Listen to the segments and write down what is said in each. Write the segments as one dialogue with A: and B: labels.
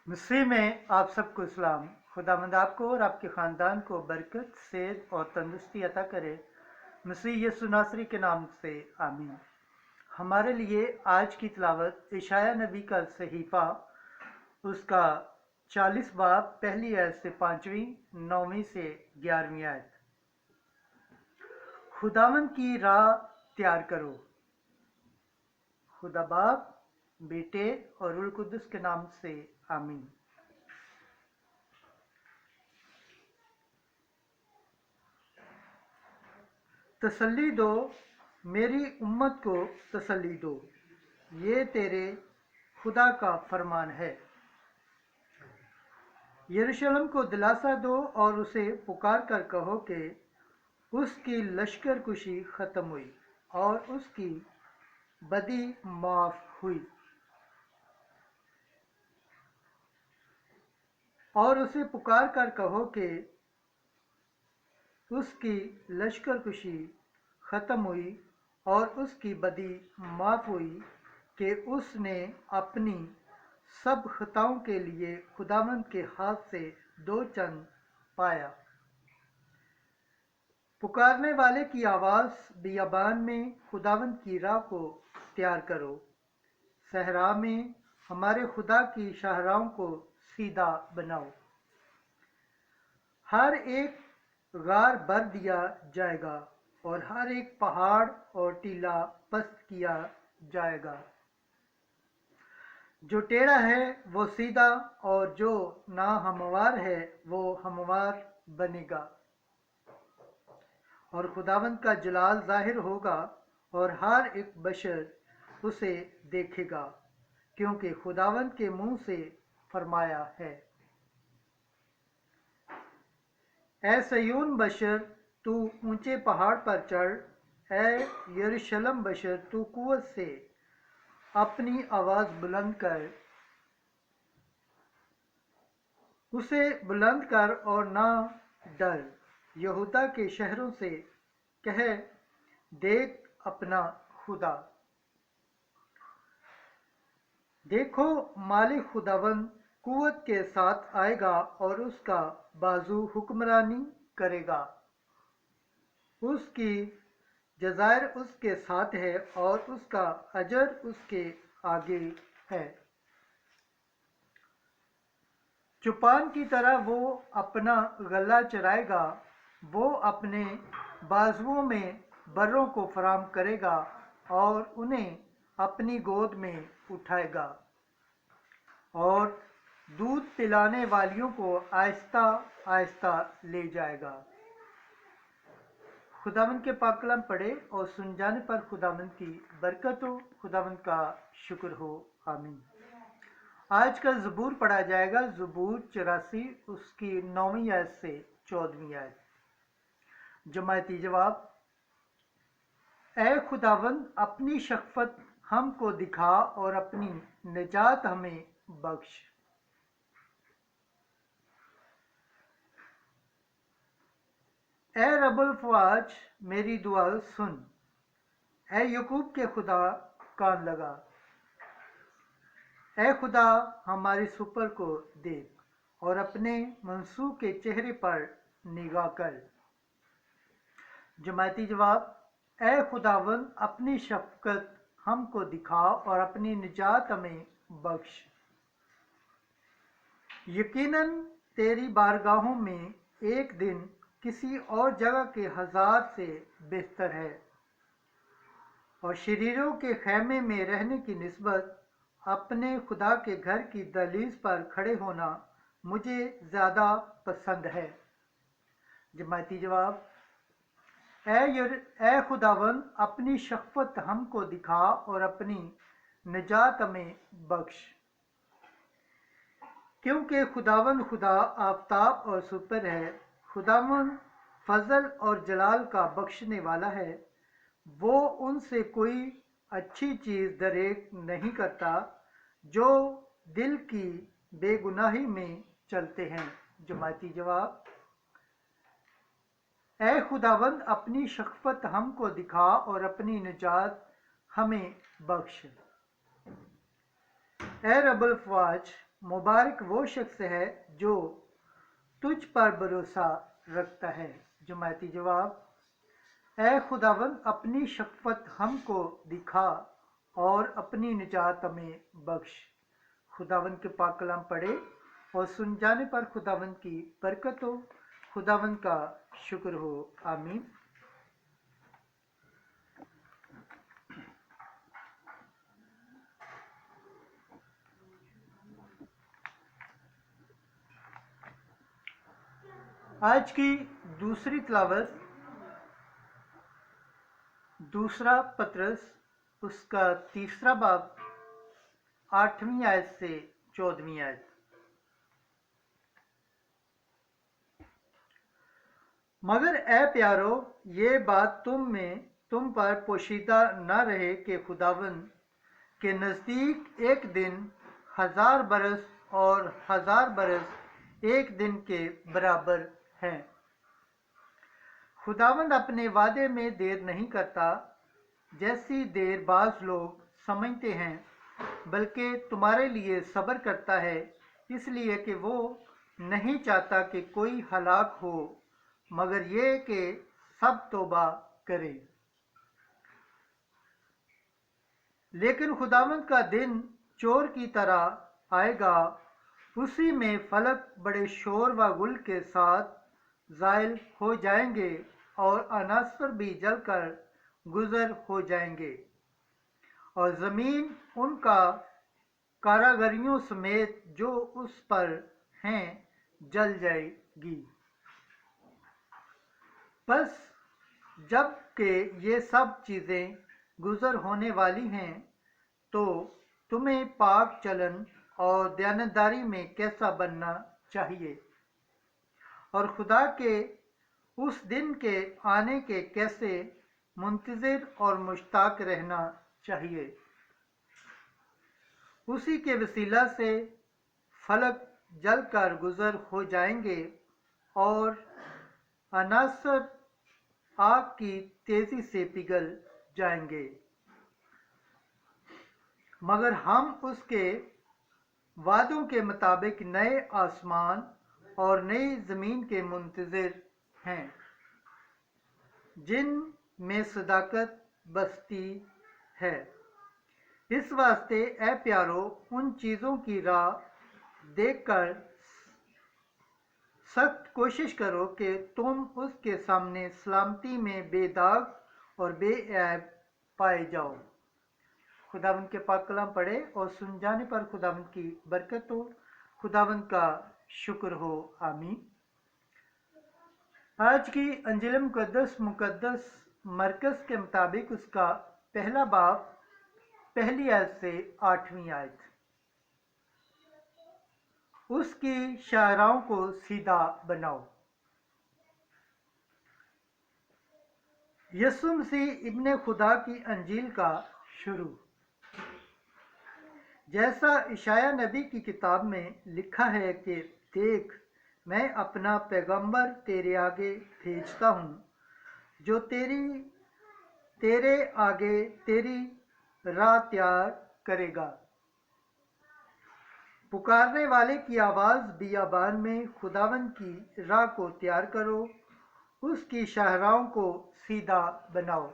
A: मसीह में आप सबको सलाम। खुदावंद आपको और आपके ख़ानदान को बरकत, सेहत और तंदुरुस्ती अता करे। मसीह यीशु नासरी के नाम से आमीन। हमारे लिए आज की तिलावत इशाया नबी का सहीफ़ा उसका 40 बाब पहली आयत से 5वीं, 9वीं से 11वीं आयत। खुदावंद की राह तैयार करो। खुदा बाप, बेटे और रूह कुद्दुस के नाम से आमीन। तसल्ली दो, मेरी उम्मत को तसल्ली दो, ये तेरे खुदा का फरमान है। यरूशलेम को दिलासा दो और उसे पुकार कर कहो कि उसकी लश्कर कुशी ख़त्म हुई और उसकी बदी माफ़ हुई। और उसे पुकार कर कहो कि उसकी लश्कर कुशी ख़त्म हुई और उसकी बदी माफ़ हुई कि उसने अपनी सब खताओं के लिए खुदावंद के हाथ से दो चंद पाया। पुकारने वाले की आवाज़ बियाबान में खुदावंद की राह को तैयार करो। सहरा में हमारे खुदा की शाहराहों को सीधा बनाओ। हर एक गार भर दिया जाएगा और हर एक पहाड़ और टीला पस्त किया जाएगा। जो टेढ़ा है वो सीधा और जो ना हमवार है वो हमवार बनेगा। और खुदावंद का जलाल जाहिर होगा और हर एक बशर उसे देखेगा, क्योंकि खुदावंद के मुंह से फरमाया है। ए सयून बशर, तू ऊंचे पहाड़ पर चढ़। ए यरूशलेम बशर, तू कुव्वत से अपनी आवाज़ बुलंद कर। उसे बुलंद कर और ना डर। यहूदा के शहरों से कह, देख अपना खुदा। देखो, मालिक खुदावंद कुव्वत के साथ आएगा और उसका बाजू हुक्मरानी करेगा। उसकी जज़ायर उसके साथ है और उसका अजर उसके आगे है। चुपान की तरह वो अपना गला चराएगा। वो अपने बाजुओं में बर्रों को फराम करेगा और उन्हें अपनी गोद में उठाएगा और दूध पिलाने वालियों को आहिस्ता आहिस्ता ले जाएगा। खुदावंद के पाक कलाम पढ़े और सुन जाने पर खुदावंद की बरकत हो, खुदावंद का शुक्र हो। आमीन। आज का ज़बूर पढ़ा जाएगा, ज़बूर 84 उसकी 9वीं आयत से 14वीं आयत। जमायती जवाब। ए खुदावंद, अपनी शफ़क़त हमको दिखा और अपनी निजात हमें बख्श। ए रब्बुल फ़वाज, मेरी दुआ सुन। ए यकूब के खुदा, कान लगा। ए खुदा, हमारे सुपर को देख और अपने मंसूब के चेहरे पर निगाह कर। जमायती जवाब। ए खुदावंद, अपनी शफ़क़त हमको दिखा और अपनी निजात हमें बख्श। यकीनन तेरी बारगाहों में एक दिन किसी और जगह के 1000 से बेहतर है, और शरीरों के खैमे में रहने की निस्बत अपने खुदा के घर की दहलीज पर खड़े होना मुझे ज़्यादा पसंद है। जमायती जवाब। ए खुदावंद, अपनी शफ़क़त हमको दिखा और अपनी निजात हमें बख्श, क्योंकि खुदावंद खुदा आफ़ताब और सुपर है। खुदावंद फजल और जलाल का बख्शने वाला है। वो उनसे कोई अच्छी चीज़ दरेक नहीं करता जो दिल की बेगुनाही में चलते हैं। जमायती जवाब। ए खुदावंद, अपनी शफ़क़त हमको दिखा और अपनी निजात हमें बख्श। ए रब्बुल फ़वाज, मुबारक वो शख्स है जो तुझ पर भरोसा रखता है। जमायती जवाब, ऐ खुदावंद अपनी शफ़क़त हमको दिखा और अपनी निजात हमें बख्श। खुदावंद के पाक कलाम पढ़े और सुन जाने पर खुदावंद की बरकत हो, खुदावंद का शुक्र हो। आमीन। आज की दूसरी तिलावत दूसरा पतरस उसका तीसरा बाब 8वीं आयत से 14वीं आयत। मगर ए प्यारो, ये बात तुम पर पोशीदा न रहे कि खुदावंद के नज़दीक एक दिन 1000 बरस और 1000 बरस एक दिन के बराबर हैं। खुदावंद अपने वादे में देर नहीं करता, जैसी देर बाज लोग समझते हैं, बल्कि तुम्हारे लिए सब्र करता है, इसलिए कि वो नहीं चाहता कि कोई हलाक हो, मगर ये कि सब तौबा करें। लेकिन खुदावंद का दिन चोर की तरह आएगा, उसी में फलक बड़े शोर व गुल के साथ ज़ाइल हो जाएंगे और अनासर भी जलकर गुजर हो जाएंगे, और ज़मीन उनका कारागरियों समेत जो उस पर हैं जल जाएगी। बस जब कि ये सब चीज़ें गुजर होने वाली हैं, तो तुम्हें पाक चलन और दयानतदारी में कैसा बनना चाहिए, और खुदा के उस दिन के आने के कैसे मुंतज़िर और मुश्ताक रहना चाहिए। उसी के वसीला से फलक जलकर गुजर हो जाएंगे और अनासर आग की तेज़ी से पिघल जाएंगे, मगर हम उसके वादों के मुताबिक नए आसमान और नई ज़मीन के मुंतज़िर हैं, जिन में सदाकत बसती है। इस वास्ते ए प्यारो, उन चीज़ों की राह देखकर सख्त कोशिश करो कि तुम उसके सामने सलामती में बेदाग और बेऐब पाए जाओ। खुदावंद के पाक कलाम पढ़े और सुन जाने पर खुदावंद की बरकत हो, खुदावंद का शुक्र हो। आमीन। आज की अंजिल मुकद्दस मरकज़ के मुताबिक उसका पहला बाब पहली आयत से 8वीं आयत। उसकी शायराओं को सीधा बनाओ। यसु मसीह इब्ने खुदा की अंजील का शुरू। जैसा इशाया नबी की किताब में लिखा है कि देख, मैं अपना पैगंबर तेरे आगे भेजता हूँ, जो तेरे आगे तेरी राह तैयार करेगा। पुकारने वाले की आवाज़ बियाबान में, खुदावंद की राह को तैयार करो, उसकी शाहराओं को सीधा बनाओ।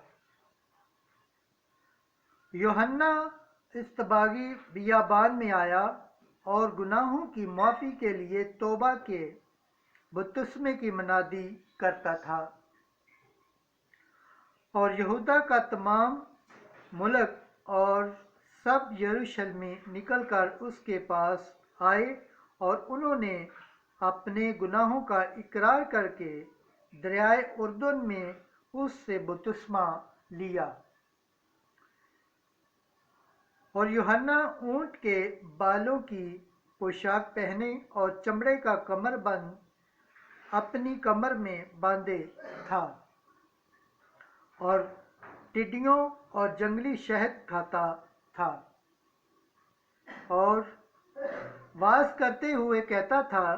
A: यूहन्ना इस्तबागी बियाबान में आया और गुनाहों की माफ़ी के लिए तौबा के बपतिस्मे की मनादी करता था, और यहूदा का तमाम मुल्क और सब यरूशलेमी निकल कर उसके पास आए, और उन्होंने अपने गुनाहों का इकरार करके दरियाए उर्दन में उससे बपतिस्मा लिया। और यूहन्ना ऊँट के बालों की पोशाक पहने और चमड़े का कमरबंद अपनी कमर में बांधे था, और टिड्डियों और जंगली शहद खाता था, और वास करते हुए कहता था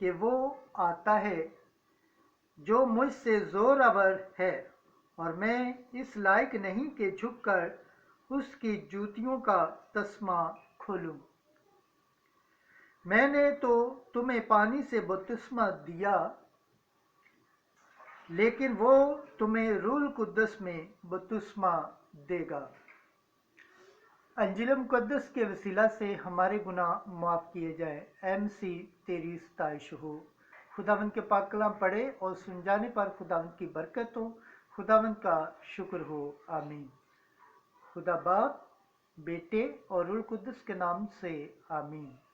A: कि वो आता है जो मुझसे ज़ोरावर है, और मैं इस लायक नहीं कि झुककर उसकी जूतियों का तस्मा खोलूं। میں نے تو تمہیں پانی سے بپتسمہ دیا، لیکن وہ تمہیں روح القدس میں بپتسمہ دے گا۔ انجیل مقدس کے وسیلہ سے ہمارے گناہ معاف کیے جائیں۔ اے مسیح تیری ستائش ہو۔ خداوند کے پاک کلام پڑھے اور سن جانے پر خداوند کی برکت ہو۔ خداوند کا شکر ہو، آمین۔ خدا باپ، بیٹے اور روح القدس کے نام سے آمین۔